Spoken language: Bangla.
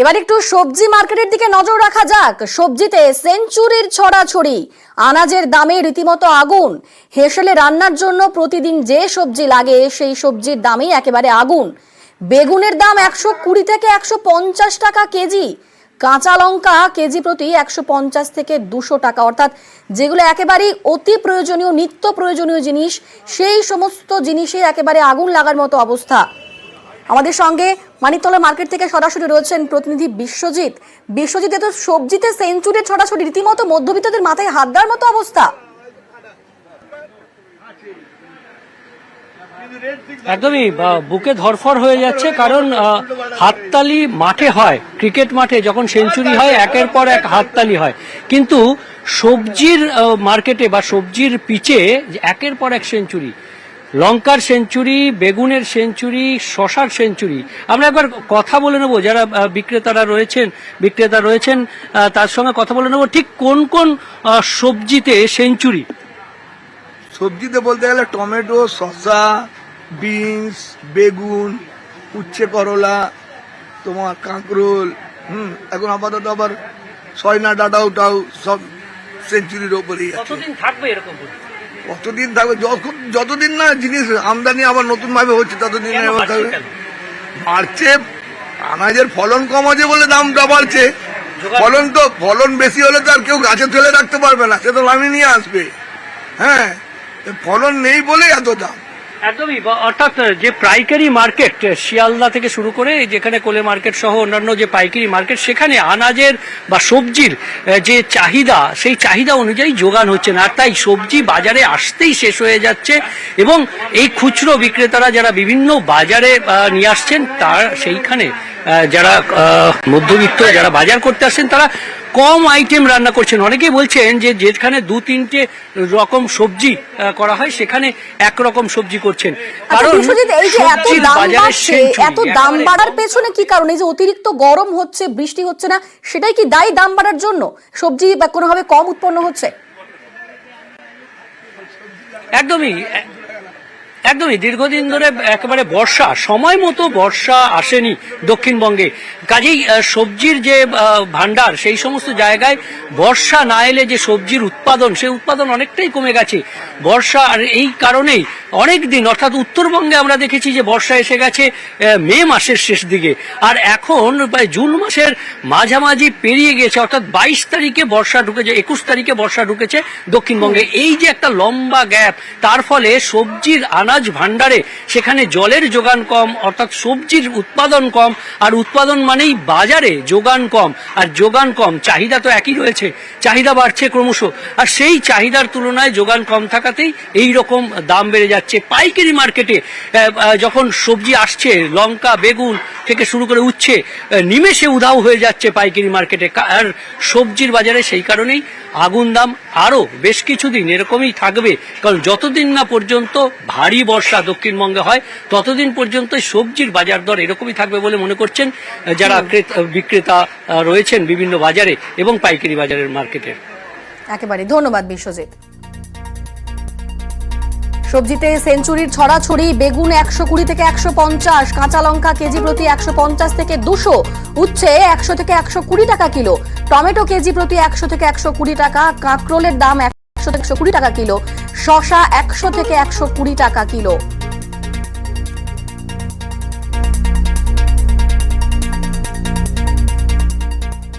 এবার একটু সবজি মার্কেটের দিকে নজর রাখা যাক। সবজিতে সেঞ্চুরির ছড়াছড়ি, আনাজের দামে রীতিমতো আগুন। হেসেলে রান্নার জন্য প্রতিদিন যে সবজি লাগে সেই সবজির দামেই একেবারে আগুন। বেগুনের দাম 120 থেকে 150 টাকা কেজি, কাঁচা লঙ্কা কেজি প্রতি 150 থেকে 200 টাকা, অর্থাৎ যেগুলো একেবারেই অতি প্রয়োজনীয় নিত্য প্রয়োজনীয় জিনিস সেই সমস্ত জিনিসে একেবারে আগুন লাগার মতো অবস্থা। আমাদের সঙ্গে মানিকতলা মার্কেট থেকে সরাসরি রয়েছেন প্রতিনিধি বিশ্বজিৎ। বিশ্বজিৎ, এত সবজিতে সেঞ্চুরির ছড়াছড়ি, রীতিমতো মধ্যবিত্তদের মাথায় হাত দেওয়ার মতো অবস্থা। একদমই বুকে ধরফর হয়ে যাচ্ছে, কারণ হাততালি মাঠে হয়, ক্রিকেট মাঠে যখন সেঞ্চুরি হয় একের পর এক হাততালি হয়, কিন্তু সবজির মার্কেটে বা সবজির পিচে একের পর এক সেঞ্চুরি। লঙ্কার সেঞ্চুরি, বেগুনের সেঞ্চুরি, শশার সেঞ্চুরি। আমরা একবার কথা বলে নেব যারা বিক্রেতা রয়েছেন তার সঙ্গে কথা বলে নেব ঠিক কোন কোন সবজিতে সেঞ্চুরি। সবজিতে বলতে গেলে টমেটো, শসা, বিনস, বেগুন, উচ্ছে করলা, তোমার কাঁকরোল, এখন আপাতত আবার সয়না ডাটাও সব সেঞ্চুরির ওপরেই। কতদিন থাকবে এরকম? কতদিন থাকবে? যতদিন না জিনিস আমদানি আবার নতুন ভাবে হচ্ছে ততদিন বাড়ছে। আনাজের ফলন কম আছে বলে দামটা বাড়ছে। ফলন বেশি হলে তো আর কেউ গাছে ফেলে রাখতে পারবে না, সে তো লামিয়ে নিয়ে আসবে। হ্যাঁ, ফলন নেই বলে এত দাম। একদমই, অর্থাৎ যে পাইকারি মার্কেট শিয়ালদা থেকে শুরু করে যেখানে কোলে মার্কেট সহ অন্যান্য যে পাইকারি মার্কেট, সেখানে আনাজের বা সবজির যে চাহিদা, সেই চাহিদা অনুযায়ী যোগান হচ্ছে না, আর তাই সবজি বাজারে আসতেই শেষ হয়ে যাচ্ছে। এবং এই খুচরো বিক্রেতারা যারা বিভিন্ন বাজারে নিয়ে আসছেন, তার সেইখানে যারা মধ্যবিত্ত যারা বাজার করতে আসছেন তারা কম আইটেম রান্না করছেন। অনেকেই বলছেন যে যেখানে 2-3টে রকম সবজি করা হয় সেখানে একরকম সবজি করছেন। কারণ এত দাম বাড়ার পেছনে কি কারণ? এই যে অতিরিক্ত গরম হচ্ছে, বৃষ্টি হচ্ছে না, সেটাই কি দায়ী দাম বাড়ার জন্য? সবজি কোনোভাবে কম উৎপন্ন হচ্ছে? একদমই দীর্ঘদিন ধরে একেবারে বর্ষা সময় মতো বর্ষা আসেনি দক্ষিণবঙ্গে, কাজেই সবজির যে ভান্ডার সেই সমস্ত জায়গায় বর্ষা না এলে যে সবজির উৎপাদন, সেই উৎপাদন অনেকটাই কমে গেছে বর্ষা। আর এই কারণেই অনেক দিন, অর্থাৎ উত্তরবঙ্গে আমরা দেখেছি যে বর্ষা এসে গেছে মে মাসের শেষ দিকে, আর এখন প্রায় জুন মাসের মাঝামাঝি পেরিয়ে গেছে, অর্থাৎ 22 তারিখে বর্ষা ঢুকেছে, 21 তারিখে বর্ষা ঢুকেছে দক্ষিণবঙ্গে। এই যে একটা লম্বা গ্যাপ, তার ফলে সবজির আনাজ ভান্ডারে সেখানে জলের যোগান কম, অর্থাৎ সবজির উৎপাদন কম, আর উৎপাদন মানেই বাজারে যোগান কম, আর যোগান কম, চাহিদা তো একই রয়েছে, চাহিদা বাড়ছে ক্রমশ, আর সেই চাহিদার তুলনায় যোগান কম থাকাতেই এই রকম দাম বেড়ে যাচ্ছে। পাইকারি মার্কেটে যখন সবজি আসছে, লঙ্কা বেগুন থেকে শুরু করে উচ্ছে নিমেষে উধাও হয়ে যাচ্ছে পাইকারি মার্কেটে, আর সবজির বাজারে সেই কারণেই আগুন দাম। আরো বেশ কিছুদিন এরকমই থাকবে, কারণ যতদিন না পর্যন্ত ভারী বর্ষা দক্ষিণবঙ্গে হয় ততদিন পর্যন্ত সবজির বাজার দর এরকমই থাকবে বলে মনে করছেন যারা বিক্রেতা রয়েছেন বিভিন্ন বাজারে এবং পাইকারি বাজারের মার্কেটে। একেবারে ধন্যবাদ বিশ্বজিৎ। সবজিতে সেঞ্চুরির ছড়াছড়ি, বেগুন 120 থেকে 150, কাঁচা লঙ্কা কেজি প্রতি 150 থেকে 200, উচ্ছে 100 থেকে 120 টাকা কিলো, টমেটো কেজি প্রতি 100 থেকে 120 টাকা, কাঁকরোলের দাম 100 থেকে 120 টাকা কিলো, শসা 100 থেকে 120 টাকা কিলো।